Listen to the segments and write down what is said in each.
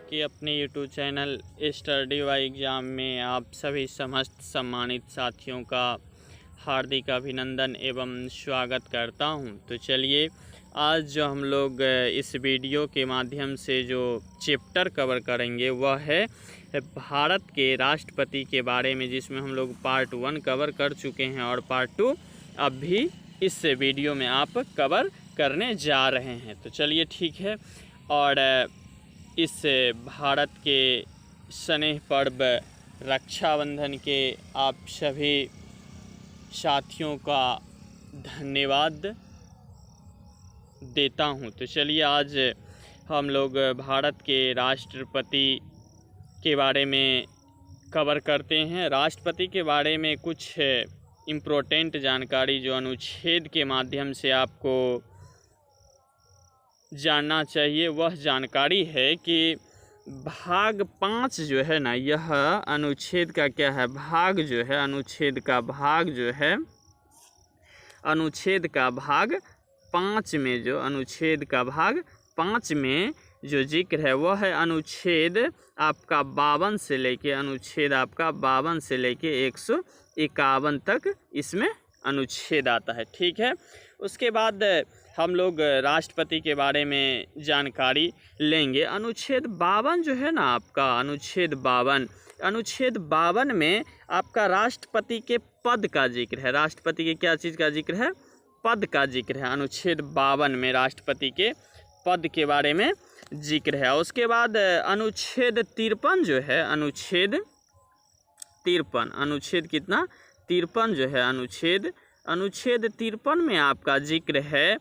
आपके अपने YouTube channel study Y exam में आप सभी समस्त सम्मानित साथियों का हार्दिक अभिनंदन एवं स्वागत करता हूं। तो चलिए आज जो हम लोग इस वीडियो के माध्यम से जो चैप्टर कवर करेंगे वह है भारत के राष्ट्रपति के बारे में, जिसमें हम लोग पार्ट 1 कवर कर चुके हैं और पार्ट 2 अब भी इस वीडियो में आप कवर करने जा रहे हैं। तो चलिए ठीक है। और इस भारत के स्नेह पर्व रक्षाबंधन के आप सभी साथियों का धन्यवाद देता हूं। तो चलिए आज हम लोग भारत के राष्ट्रपति के बारे में कवर करते हैं। राष्ट्रपति के बारे में कुछ इम्पोर्टेंट जानकारी जो अनुच्छेद के माध्यम से आपको जानना चाहिए वह जानकारी है कि भाग 5 जो है ना, यह अनुच्छेद का क्या है, भाग जो है अनुच्छेद का भाग जो है अनुच्छेद का भाग 5 में, जो अनुच्छेद का भाग 5 में जो जिक्र है वह है अनुच्छेद आपका 52 से लेके अनुच्छेद आपका 52 से लेके 151 तक इसमें अनुच्छेद आता है। ठीक है। उसके बाद हम लोग राष्ट्रपति के बारे में जानकारी लेंगे। अनुच्छेद 52 जो है ना आपका, अनुच्छेद 52 में आपका राष्ट्रपति के पद का जिक्र है। राष्ट्रपति के क्या चीज़ का जिक्र है? पद का जिक्र है। अनुच्छेद 52 में राष्ट्रपति के पद के बारे में जिक्र है। उसके बाद अनुच्छेद 53 जो है, अनुच्छेद 53 जो है अनुच्छेद 53 में आपका जिक्र है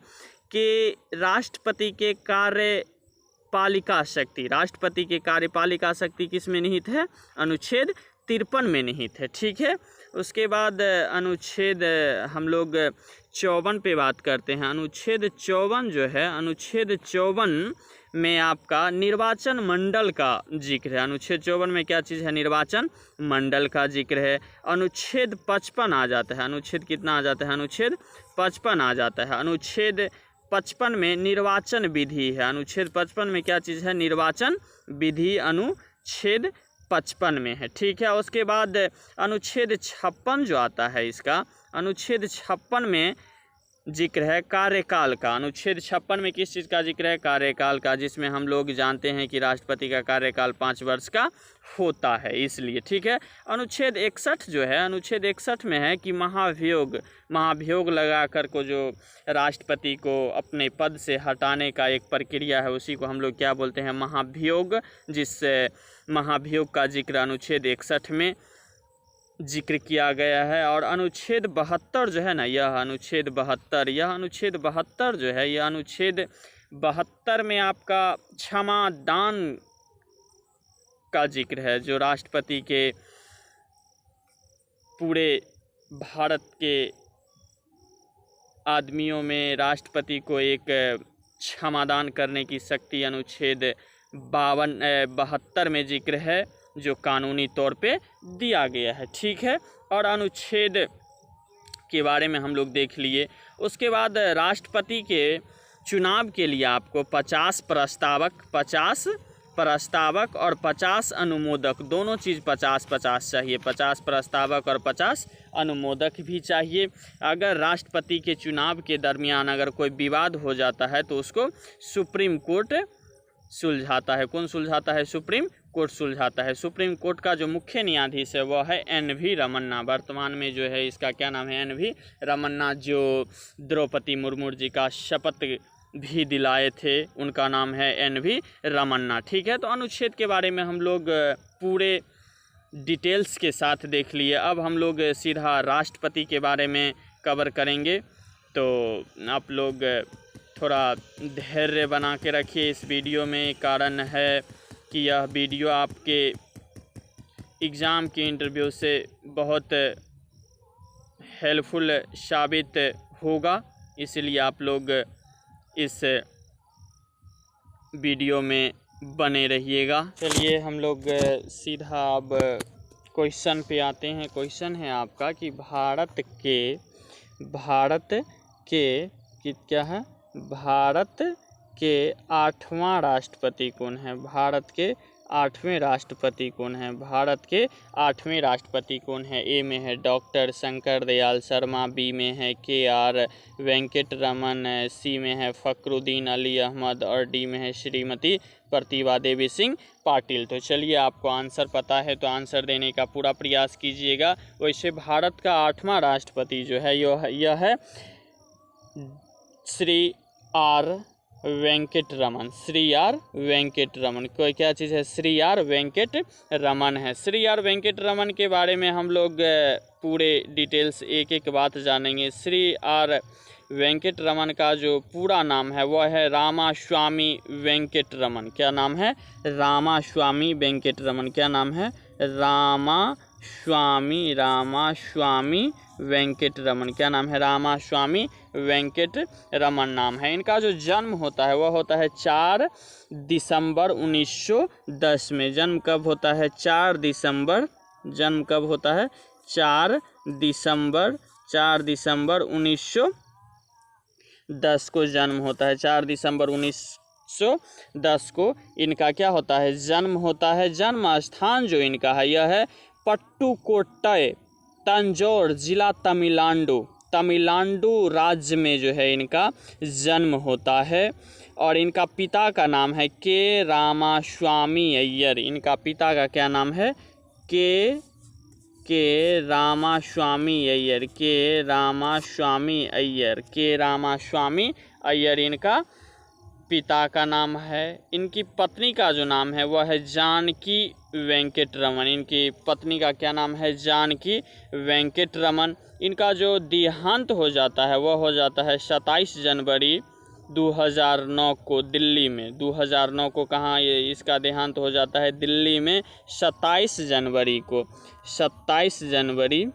कि राष्ट्रपति के कार्यपालिका शक्ति, राष्ट्रपति के कार्यपालिका शक्ति किस में निहित है? अनुच्छेद 53 में निहित है। ठीक है। उसके बाद अनुच्छेद हम लोग 54 पे बात करते हैं। अनुच्छेद 54 जो है, अनुच्छेद 54 में आपका निर्वाचन मंडल का जिक्र है। अनुच्छेद 54 में क्या चीज़ है? निर्वाचन मंडल का जिक्र है। अनुच्छेद 55 आ जाता है। अनुच्छेद कितना आ जाता है? अनुच्छेद 55 आ जाता है। अनुच्छेद 55 में निर्वाचन विधि है। अनुच्छेद 55 में क्या चीज़ है? निर्वाचन विधि अनुच्छेद 55 में है। ठीक है। उसके बाद अनुच्छेद 56 जो आता है, इसका अनुच्छेद 56 में जिक्र है कार्यकाल का। अनुच्छेद 56 में किस चीज़ का जिक्र है? कार्यकाल का, जिसमें हम लोग जानते हैं कि राष्ट्रपति का कार्यकाल 5 वर्ष का होता है, इसलिए। ठीक है। अनुच्छेद 61 जो है, अनुच्छेद 61 में है कि महाभियोग लगाकर को जो राष्ट्रपति को अपने पद से हटाने का एक प्रक्रिया है, उसी को हम लोग क्या बोलते हैं? महाभियोग। जिस महाभियोग का जिक्र अनुच्छेद 61 में जिक्र किया गया है। और अनुच्छेद 72 जो है ना, यह अनुच्छेद 72 जो है, यह अनुच्छेद 72 में आपका क्षमादान का जिक्र है। जो राष्ट्रपति के पूरे भारत के आदमियों में राष्ट्रपति को एक क्षमादान करने की शक्ति अनुच्छेद 72 में जिक्र है, जो कानूनी तौर पे दिया गया है। ठीक है। और अनुच्छेद के बारे में हम लोग देख लिए। उसके बाद राष्ट्रपति के चुनाव के लिए आपको 50 प्रस्तावक और 50 अनुमोदक, दोनों चीज़ 50-50 चाहिए। 50 प्रस्तावक और 50 अनुमोदक भी चाहिए। अगर राष्ट्रपति के चुनाव के दरमियान अगर कोई विवाद हो जाता है तो उसको सुप्रीम कोर्ट सुलझाता है। कौन सुलझाता है? सुप्रीम कोर्ट सुलझाता है। सुप्रीम कोर्ट का जो मुख्य न्यायाधीश है वह है NV रमन्ना। वर्तमान में जो है इसका क्या नाम है? NV रमन्ना, जो द्रौपदी मुर्मू जी का शपथ भी दिलाए थे, उनका नाम है NV रमन्ना। ठीक है। तो अनुच्छेद के बारे में हम लोग पूरे डिटेल्स के साथ देख लिए। अब हम लोग सीधा राष्ट्रपति के बारे में कवर करेंगे। तो आप लोग थोड़ा धैर्य बना के रखिए इस वीडियो में। कारण है कि यह वीडियो आपके एग्ज़ाम के इंटरव्यू से बहुत हेल्पफुल साबित होगा, इसलिए आप लोग इस वीडियो में बने रहिएगा। चलिए हम लोग सीधा अब क्वेश्चन पे आते हैं। क्वेश्चन है आपका कि भारत के क्या है? भारत के 8वां राष्ट्रपति कौन है? भारत के आठवें राष्ट्रपति कौन है? भारत के आठवें राष्ट्रपति कौन है? ए में है डॉक्टर शंकर दयाल शर्मा, बी में है KR वेंकट रमन, सी में है फखरुद्दीन अली अहमद और डी में है श्रीमती प्रतिभा देवी सिंह पाटिल। तो चलिए, आपको आंसर पता है तो आंसर देने का पूरा प्रयास कीजिएगा। वैसे भारत का आठवां राष्ट्रपति जो है यह है श्री R वेंकट रमन। श्री R वेंकट रमन। कोई क्या चीज़ है? श्री R वेंकट रमन है। श्री R वेंकट रमन के बारे में हम लोग पूरे डिटेल्स एक एक बात जानेंगे। श्री R वेंकट रमन का जो पूरा नाम है वह है रामास्वामी वेंकट रमन। क्या नाम है? रामास्वामी वेंकट रमन। क्या नाम है? रामास्वामी वेंकट रमन। क्या नाम है? रामास्वामी वेंकट रमन नाम है। इनका जो जन्म होता है वह होता है 4 दिसंबर 1910 में। जन्म कब होता है? 4 दिसंबर। जन्म कब होता है? 4 दिसंबर 1910 को जन्म होता है। 4 दिसंबर 1910 को इनका क्या होता है? जन्म होता है। जन्म स्थान जो इनका है यह है पट्टुकोट्टई, तंजौर जिला, तमिलनाडु राज्य में जो है इनका जन्म होता है। और इनका पिता का नाम है के रामास्वामी अय्यर। इनका पिता का क्या नाम है? के रामास्वामी अय्यर। के रामास्वामी अय्यर इनका पिता का नाम है। इनकी पत्नी का जो नाम है वह है जानकी वेंकट रमन। इनकी पत्नी का क्या नाम है? जानकी वेंकट रमन। इनका जो देहांत हो जाता है वह हो जाता है 27 जनवरी 2009 को दिल्ली में। 2009 को कहाँ ये इसका देहांत हो जाता है? दिल्ली में 27 जनवरी को। 27 जनवरी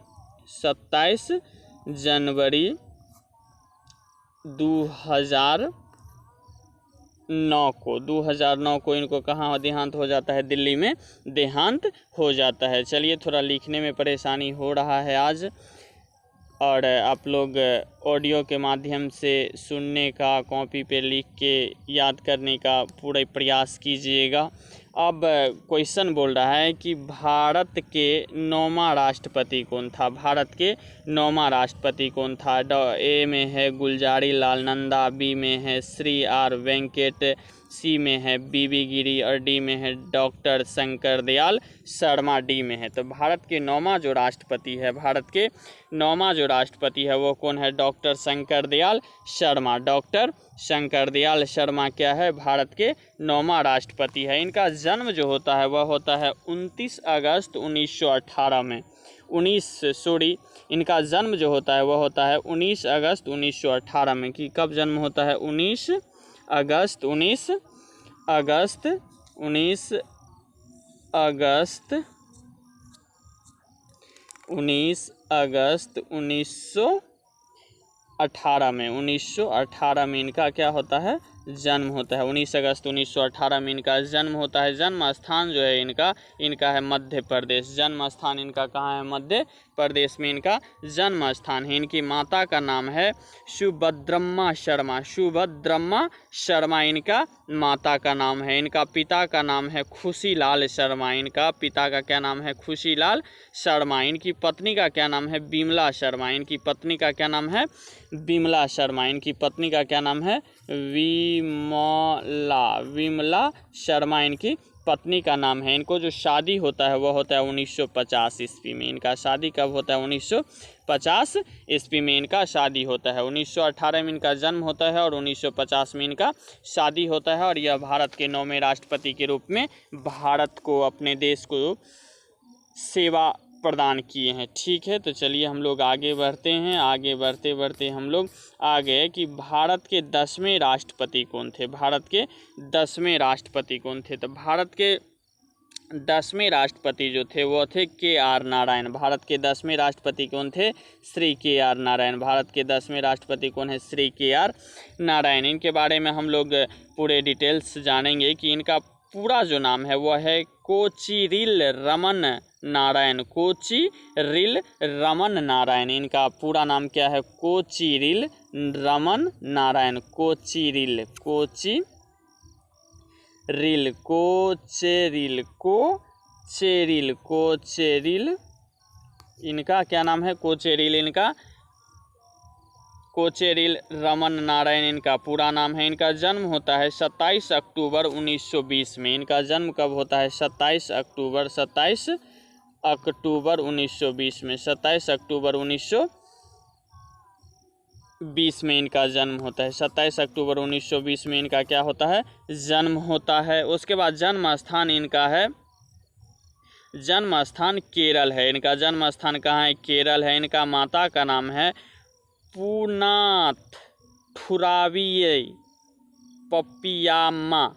2009 को इनको कहाँ देहांत हो जाता है? दिल्ली में देहांत हो जाता है। चलिए, थोड़ा लिखने में परेशानी हो रहा है आज, और आप लोग ऑडियो के माध्यम से सुनने का, कॉपी पे लिख के याद करने का पूरे प्रयास कीजिएगा। अब क्वेश्चन बोल रहा है कि भारत के 9वां राष्ट्रपति कौन था? भारत के 9वां राष्ट्रपति कौन था? ए में है गुलजारी लाल नंदा, बी में है श्री R वेंकट, सी में है BB गिरी और डी में है डॉक्टर शंकर दयाल शर्मा, डी में है। तो भारत के 9वां जो राष्ट्रपति है वो कौन है? डॉक्टर शंकर दयाल शर्मा। डॉक्टर शंकर दयाल शर्मा क्या है? भारत के 9वां राष्ट्रपति है। इनका जन्म जो होता है वह होता है 29 अगस्त 1918 में। इनका जन्म जो होता है वह होता है 19 अगस्त 1918 में। कि कब जन्म होता है? 19 अगस्त 1918 में इनका क्या होता है? जन्म होता है। 19 अगस्त 1918 में इनका जन्म होता है। जन्म स्थान जो है इनका है मध्य प्रदेश। जन्म स्थान इनका कहाँ है? मध्य प्रदेश में इनका जन्म स्थान है। इनकी माता का नाम है सुभद्रम्मा शर्मा इनका माता का नाम है। इनका पिता का नाम है खुशीलाल शर्मा। इनका पिता का क्या नाम है? खुशीलाल शर्मा। इनकी पत्नी का क्या नाम है? विमला शर्मा। इनकी पत्नी का क्या नाम है? विमला शर्मा। इनकी पत्नी का क्या नाम है? विमला शर्मा इनकी पत्नी का नाम है। इनको जो शादी होता है वह होता है 1950 ईस्वी में। इनका शादी कब होता है? 1950 ईस्वी में इनका शादी होता है। 1918 में इनका जन्म होता है और 1950 में इनका शादी होता है। और यह भारत के 9वें राष्ट्रपति के रूप में भारत को, अपने देश को सेवा प्रदान किए हैं। ठीक है, तो चलिए हम लोग आगे बढ़ते हैं। आगे बढ़ते हम लोग आ गए कि भारत के 10वें राष्ट्रपति कौन थे? भारत के 10वें राष्ट्रपति कौन थे? तो भारत के 10वें राष्ट्रपति जो थे वो थे KR नारायण। भारत के 10वें राष्ट्रपति कौन थे? श्री KR नारायण। भारत के 10वें राष्ट्रपति कौन है? श्री KR नारायण। इनके बारे में हम लोग पूरे डिटेल्स जानेंगे कि इनका पूरा जो नाम है वह है कोचिरिल रमन नारायण। कोचिरिल रमन नारायण। इनका पूरा नाम क्या है? कोचिरिल रमन नारायण। कोचिरिल रिल, कोचेरिल, कोचेरिल, इनका क्या नाम है? कोचेरिल, इनका कोचेरिल रमन नारायण इनका पूरा नाम है। इनका जन्म होता है 27 अक्टूबर 1920 में। इनका जन्म कब होता है? 27 अक्टूबर 1920 में। 27 अक्टूबर 1920 में इनका जन्म होता है। 27 अक्टूबर 1920 में इनका क्या होता है? जन्म होता है। उसके बाद जन्म स्थान इनका है, जन्म स्थान केरल है। इनका जन्म स्थान कहाँ है? केरल है। इनका माता का नाम है पूनाथुराविये पप्पियाम्मा।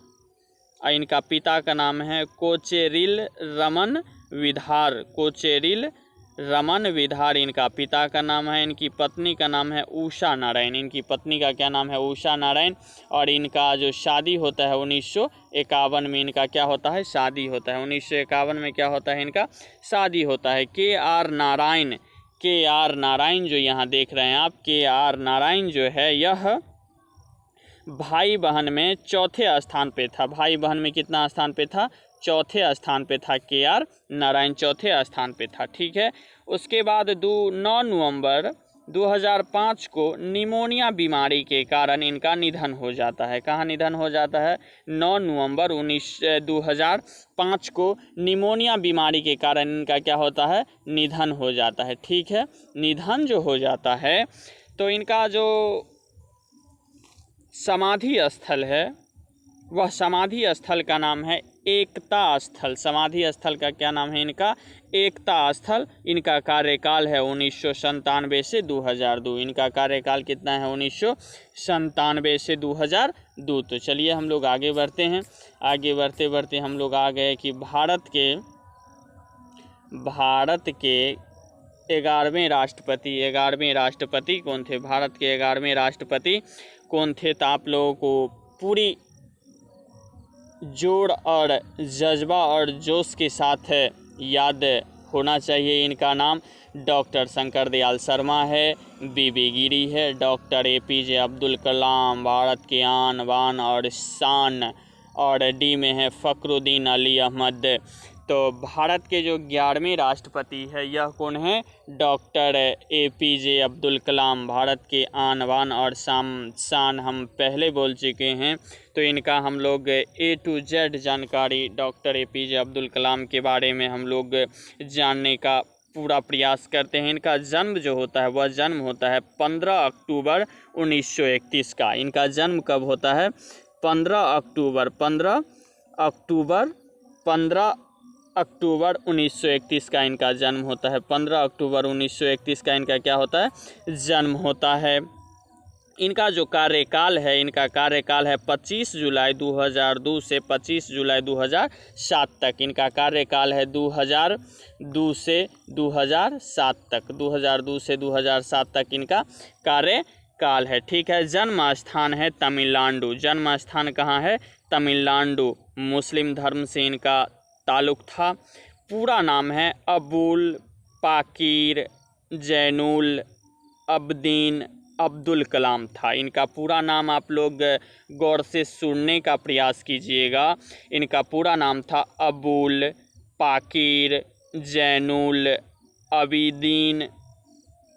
इनका पिता का नाम है कोचेरिल रमन विधार, कोचेरिल रमन विधार इनका पिता का नाम है। इनकी पत्नी का नाम है उषा नारायण। इनकी पत्नी का क्या नाम है? उषा नारायण। और इनका जो शादी होता है 1951 में, इनका क्या होता है? शादी होता है। 1951 में क्या होता है? इनका शादी होता है। के.आर. नारायण जो यहाँ देख रहे हैं आप, के.आर. नारायण जो है यह भाई बहन में चौथे स्थान पे था। भाई बहन में कितना स्थान पे था? चौथे स्थान पे था। के.आर. नारायण चौथे स्थान पे था। ठीक है। उसके बाद 9 नवंबर 2005 को निमोनिया बीमारी के कारण इनका निधन हो जाता है। कहाँ निधन हो जाता है? 9 नवंबर 2005 को निमोनिया बीमारी के कारण इनका क्या होता है? निधन हो जाता है। ठीक है। निधन जो हो जाता है तो इनका जो समाधि स्थल है वह समाधि स्थल का नाम है एकता स्थल। समाधि स्थल का क्या नाम है? इनका एकता स्थल। इनका कार्यकाल है 1997 से 2002। इनका कार्यकाल कितना है? 1997 से 2002। तो चलिए हम लोग आगे बढ़ते हैं। आगे बढ़ते बढ़ते हम लोग आ गए कि भारत के 11वें राष्ट्रपति कौन थे? भारत के 11वें राष्ट्रपति कौन थे? तो आप लोगों को पूरी जोड़ और जज्बा और जोश के साथ याद होना चाहिए। इनका नाम डॉक्टर शंकर दयाल शर्मा है, बीबी गिरी है, डॉक्टर APJ अब्दुल कलाम भारत के आन बान और शान, और डी में है फ़खरुद्दीन अली अहमद। तो भारत के जो 11वें राष्ट्रपति है यह कौन है? डॉक्टर APJ अब्दुल कलाम भारत के आन बान और शान हम पहले बोल चुके हैं। तो इनका हम लोग A to Z जानकारी डॉक्टर APJ अब्दुल कलाम के बारे में हम लोग जानने का पूरा प्रयास करते हैं। इनका जन्म जो होता है वह जन्म होता है 15 अक्टूबर 1931 का। इनका जन्म कब होता है? 15 अक्टूबर 1931 का इनका जन्म होता है। 15 अक्टूबर 1931 का इनका क्या होता है? जन्म होता है। इनका जो कार्यकाल है, इनका कार्यकाल है 25 जुलाई 2002 से 25 जुलाई 2007 तक। इनका कार्यकाल है 2002 से 2007 तक। 2002 से 2007 तक इनका कार्यकाल है। ठीक है। जन्म स्थान है तमिलनाडु। जन्म स्थान कहाँ है? तमिलनाडु। मुस्लिम धर्म से इनका ताल्लुक़ था। पूरा नाम है अबुल पाकीर जैनुल अब्दीन अब्दुल कलाम था। इनका पूरा नाम आप लोग गौर से सुनने का प्रयास कीजिएगा। इनका पूरा नाम था अबुल पाकीर जैनुल अबिदीन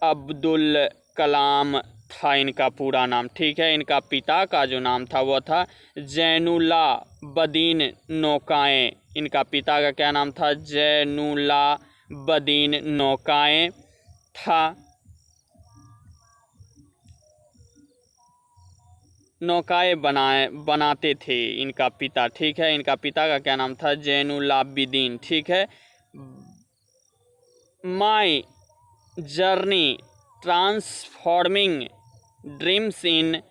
अब्दुल कलाम था इनका पूरा नाम। ठीक है। इनका पिता का जो नाम था वह था जैनुलाबदीन नौकाएँ। इनका पिता का क्या नाम था? जैनुलाबदीन नौकाएँ था। नौकाएँ बनाते थे इनका पिता। ठीक है। इनका पिता का क्या नाम था? जैनुलाबदीन। ठीक है। My journey transforming dreams in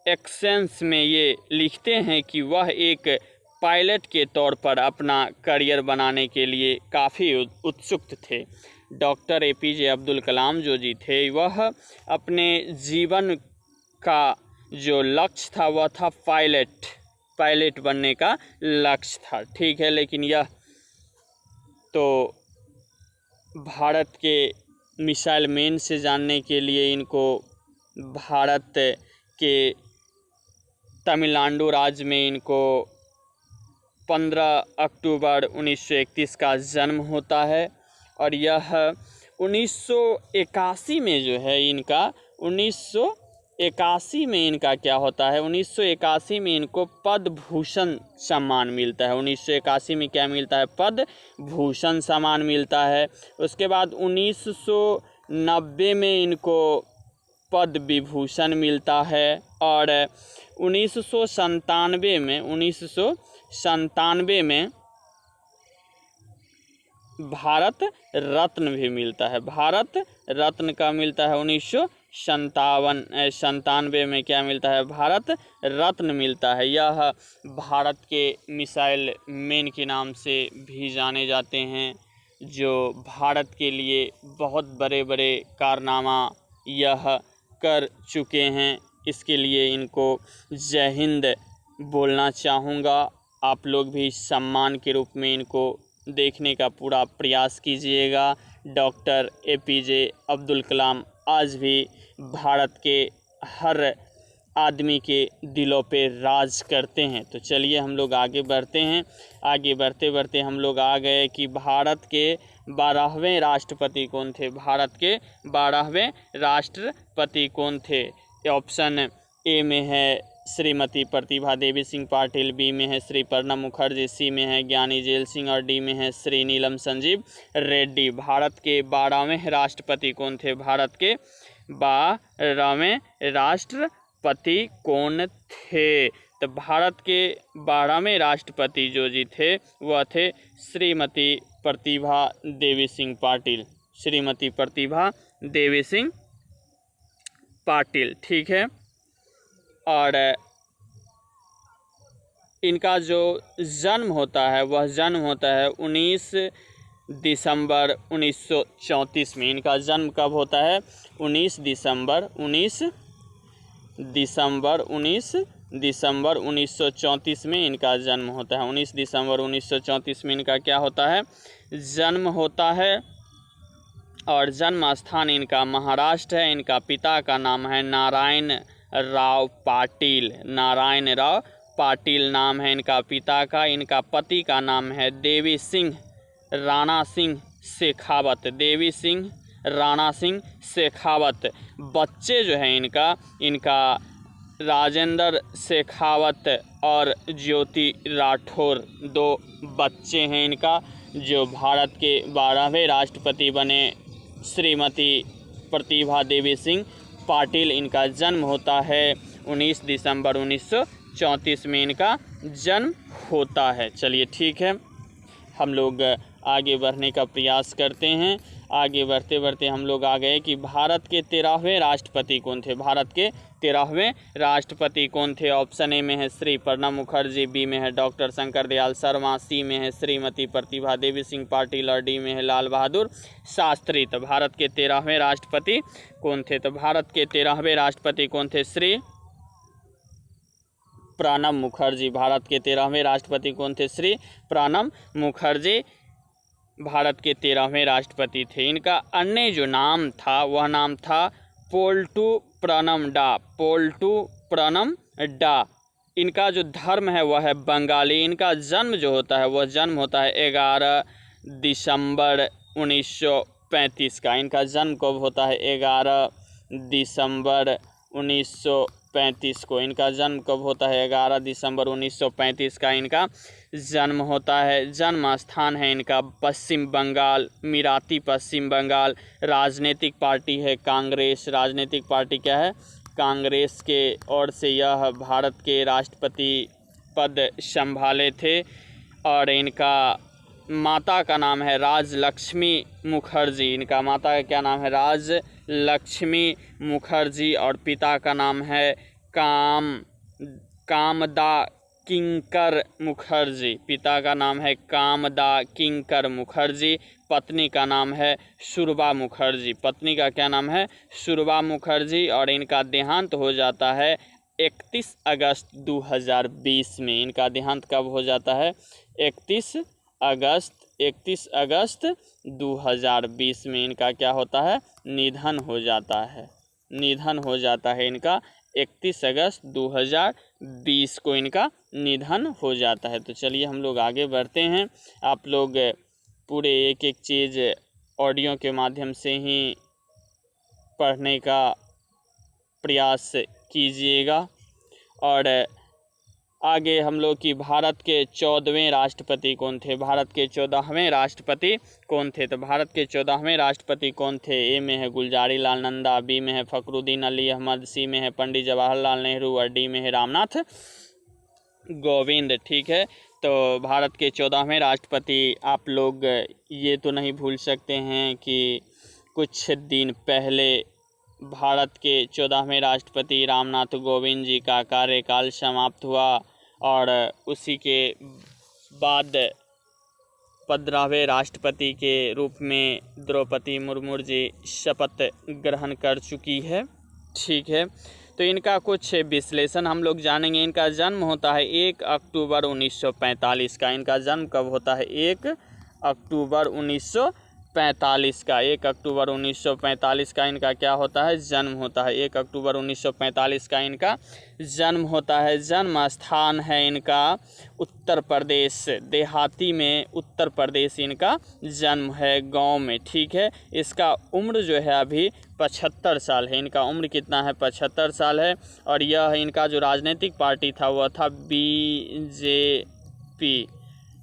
actions में ये लिखते हैं कि वह एक पायलट के तौर पर अपना करियर बनाने के लिए काफ़ी उत्सुक थे। डॉक्टर APJ अब्दुल कलाम जो जी थे वह अपने जीवन का जो लक्ष्य था वह था पायलट बनने का लक्ष्य था। ठीक है। लेकिन यह तो भारत के मिसाइल मैन से जानने के लिए इनको भारत के तमिलनाडु राज्य में इनको 15 अक्टूबर 1931 का जन्म होता है। और यह 1981 में जो है इनका 1981 में इनका क्या होता है, 1981 में इनको पद्म भूषण सम्मान मिलता है। 1981 में क्या मिलता है, पद्म भूषण सम्मान मिलता है। उसके बाद 1990 में इनको पद्म विभूषण मिलता है। और 1997 में भारत रत्न भी मिलता है। भारत रत्न का मिलता है 1997 में क्या मिलता है, भारत रत्न मिलता है। यह भारत के मिसाइल मैन के नाम से भी जाने जाते हैं, जो भारत के लिए बहुत बड़े बड़े कारनामा यह कर चुके हैं। इसके लिए इनको जय हिंद बोलना चाहूँगा। आप लोग भी सम्मान के रूप में इनको देखने का पूरा प्रयास कीजिएगा। डॉक्टर APJ अब्दुल कलाम आज भी भारत के हर आदमी के दिलों पे राज करते हैं। तो चलिए हम लोग आगे बढ़ते हैं। आगे बढ़ते बढ़ते हम लोग आ गए कि भारत के 12वें राष्ट्रपति कौन थे। भारत के 12वें राष्ट्रपति कौन थे। ऑप्शन ए में है श्रीमती प्रतिभा देवी सिंह पाटिल, बी में है श्री प्रणब मुखर्जी, सी में है ज्ञानी जेल सिंह और डी में है श्री नीलम संजीव रेड्डी। भारत के 12वें राष्ट्रपति कौन थे। भारत के 12वें राष्ट्रपति कौन थे। तो भारत के 12वें राष्ट्रपति जो जी थे वह थे श्रीमती प्रतिभा देवी सिंह पाटिल। श्रीमती प्रतिभा देवी सिंह पाटिल, ठीक है। और इनका जो जन्म होता है वह जन्म होता है 19 दिसंबर 1934 में। इनका जन्म कब होता है, 19 दिसंबर 1934 में इनका जन्म होता है। 19 दिसंबर 1934 में इनका क्या होता है, जन्म होता है। और जन्म स्थान इनका महाराष्ट्र है। इनका पिता का नाम है नारायण राव पाटिल। नारायण राव पाटिल नाम है इनका पिता का। इनका पति का नाम है देवी सिंह राणा सिंह शेखावत। देवी सिंह राणा सिंह शेखावत। बच्चे जो हैं इनका राजेंद्र शेखावत और ज्योति राठौर, 2 बच्चे हैं इनका, जो भारत के 12वें राष्ट्रपति बने श्रीमती प्रतिभा देवी सिंह पाटिल। इनका जन्म होता है 19 दिसंबर 1934 में इनका जन्म होता है। चलिए ठीक है, हम लोग आगे बढ़ने का प्रयास करते हैं। आगे बढ़ते बढ़ते हम लोग आ गए कि भारत के 13वें राष्ट्रपति कौन थे। भारत के 13वें राष्ट्रपति कौन थे। ऑप्शन ए में है श्री प्रणब मुखर्जी, बी में है डॉक्टर शंकर दयाल शर्मा, सी में है श्रीमती प्रतिभा देवी सिंह पाटिल और डी में है लाल बहादुर शास्त्री। तो भारत के 13वें राष्ट्रपति कौन थे। तो भारत के 13वें राष्ट्रपति कौन थे, श्री प्रणब मुखर्जी। भारत के 13वें राष्ट्रपति कौन थे, श्री प्रणब मुखर्जी भारत के 13वें राष्ट्रपति थे। इनका अन्य जो नाम था वह नाम था पोल्टू प्रणम डा। पोल्टू प्रणम डा। इनका जो धर्म है वह है बंगाली। इनका जन्म जो होता है वह जन्म होता है 11 दिसंबर 1935 का। इनका जन्म कब होता है, 11 दिसंबर 1935 को। इनका जन्म कब होता है, 11 दिसंबर 1935 का इनका जन्म होता है। जन्म स्थान है इनका पश्चिम बंगाल, मिराती पश्चिम बंगाल। राजनीतिक पार्टी है कांग्रेस। राजनीतिक पार्टी क्या है, कांग्रेस के ओर से यह भारत के राष्ट्रपति पद संभाले थे। और इनका माता का नाम है राजलक्ष्मी मुखर्जी। इनका माता का क्या नाम है, राजलक्ष्मी मुखर्जी। और पिता का नाम है कामदा किंकर मुखर्जी। पिता का नाम है कामदा किंकर मुखर्जी। पत्नी का नाम है सुरभा मुखर्जी। पत्नी का क्या नाम है, सुरभा मुखर्जी। और इनका देहांत हो जाता है 31 अगस्त 2020 में। इनका देहांत कब हो जाता है, 31 अगस्त 2020 में इनका क्या होता है, निधन हो जाता है। निधन हो जाता है इनका। 31 अगस्त 2020 को इनका निधन हो जाता है। तो चलिए हम लोग आगे बढ़ते हैं। आप लोग पूरे एक एक चीज़ ऑडियो के माध्यम से ही पढ़ने का प्रयास कीजिएगा। और आगे हम लोग की भारत के 14वें राष्ट्रपति कौन थे, भारत के 14वें राष्ट्रपति कौन थे। तो भारत के 14वें राष्ट्रपति कौन थे। ए में है गुलजारी लाल नंदा, बी में है फखरुद्दीन अली अहमद, सी में है पंडित जवाहरलाल नेहरू और डी में है रामनाथ कोविंद। ठीक है, तो भारत के 14वें राष्ट्रपति आप लोग ये तो नहीं भूल सकते हैं कि कुछ दिन पहले भारत के 14वें राष्ट्रपति रामनाथ कोविंद जी का कार्यकाल समाप्त हुआ और उसी के बाद 15वें राष्ट्रपति के रूप में द्रौपदी मुर्मू जी शपथ ग्रहण कर चुकी है। ठीक है, तो इनका कुछ विश्लेषण हम लोग जानेंगे। इनका जन्म होता है 1 अक्टूबर 1945 का। इनका जन्म कब होता है, 1 अक्टूबर 1945 का। 1 अक्टूबर 1945 का इनका क्या होता है, जन्म होता है। 1 अक्टूबर 1945 का इनका जन्म होता है। जन्म स्थान है इनका उत्तर प्रदेश, देहाती में उत्तर प्रदेश इनका जन्म है, गांव में। ठीक है, इसका उम्र जो है अभी 75 साल है। इनका उम्र कितना है, 75 साल है। और यह इनका जो राजनीतिक पार्टी था वह था बीजेपी।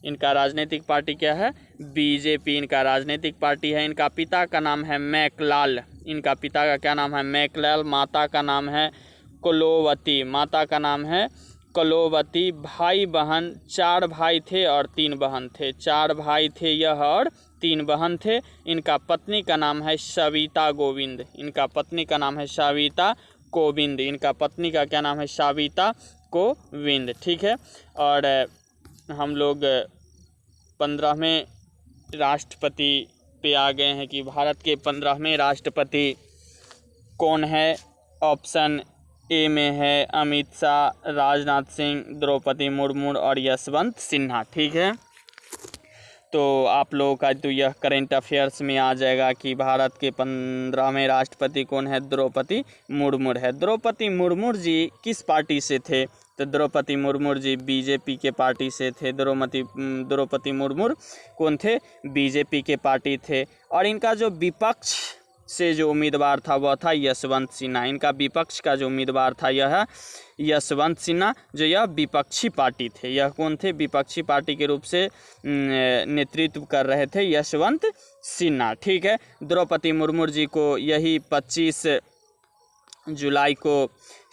इनका राजनीतिक पार्टी क्या है, बीजेपी इनका राजनीतिक पार्टी है। इनका पिता का नाम है मैकलाल। इनका पिता का क्या नाम है, मैकलाल। माता का नाम है कलोवती। माता का नाम है कलोवती। भाई बहन 4 भाई थे और 3 बहन थे। 4 भाई थे यह और 3 बहन थे। इनका पत्नी का नाम है सविता गोविंद। इनका पत्नी का नाम है सविता कोविंद। इनका पत्नी का क्या नाम है, सविता कोविंद। ठीक है, और हम लोग 15वें राष्ट्रपति पे आ गए हैं कि भारत के 15वें राष्ट्रपति कौन है। ऑप्शन ए में है अमित शाह, राजनाथ सिंह, द्रौपदी मुर्मू और यशवंत सिन्हा। ठीक है, तो आप लोगों का तो यह करेंट अफेयर्स में आ जाएगा कि भारत के 15वें राष्ट्रपति कौन है, द्रौपदी मुर्मू है। द्रौपदी मुर्मू जी किस पार्टी से थे, तो द्रौपदी मुर्मू जी बीजेपी के पार्टी से थे। द्रौपदी मुर्मू कौन थे, बीजेपी के पार्टी थे। और इनका जो विपक्ष से जो उम्मीदवार था वह था यशवंत सिन्हा। इनका विपक्ष का जो उम्मीदवार था यह यशवंत सिन्हा, जो यह विपक्षी पार्टी थे। यह कौन थे, विपक्षी पार्टी के रूप से नेतृत्व कर रहे थे यशवंत सिन्हा। ठीक है, द्रौपदी मुर्मू जी को यही 25 जुलाई को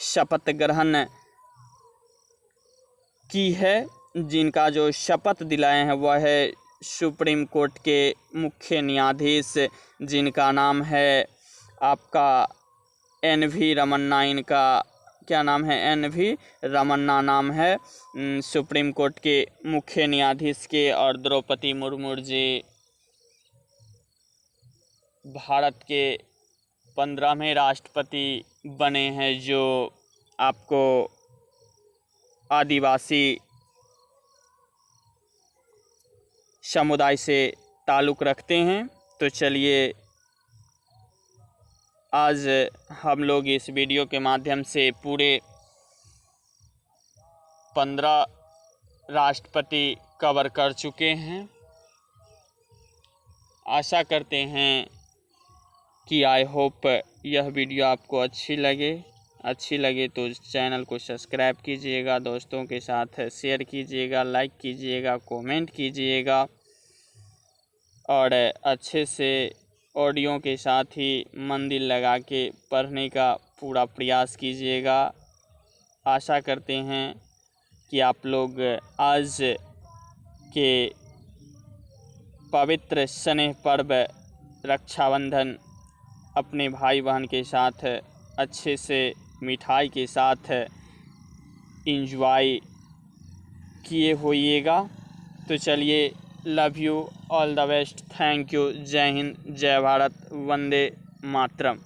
शपथ ग्रहण की है। जिनका जो शपथ दिलाए हैं वह है सुप्रीम कोर्ट के मुख्य न्यायाधीश, जिनका नाम है आपका NV रमन्ना। इनका क्या नाम है, NV रमन्ना नाम है सुप्रीम कोर्ट के मुख्य न्यायाधीश के। और द्रौपदी मुर्मू जी भारत के 15वें राष्ट्रपति बने हैं जो आपको आदिवासी समुदाय से ताल्लुक़ रखते हैं। तो चलिए आज हम लोग इस वीडियो के माध्यम से पूरे 15 राष्ट्रपति कवर कर चुके हैं। आशा करते हैं कि आई होप यह वीडियो आपको अच्छी लगे तो चैनल को सब्सक्राइब कीजिएगा, दोस्तों के साथ शेयर कीजिएगा, लाइक कीजिएगा, कमेंट कीजिएगा और अच्छे से ऑडियो के साथ ही मन दिल लगा के पढ़ने का पूरा प्रयास कीजिएगा। आशा करते हैं कि आप लोग आज के पवित्र स्नेह पर्व रक्षाबंधन अपने भाई बहन के साथ अच्छे से मिठाई के साथ एंजॉय किए होइएगा। तो चलिए, love you, all the best, thank you, जय हिंद, जय भारत, वंदे मातरम।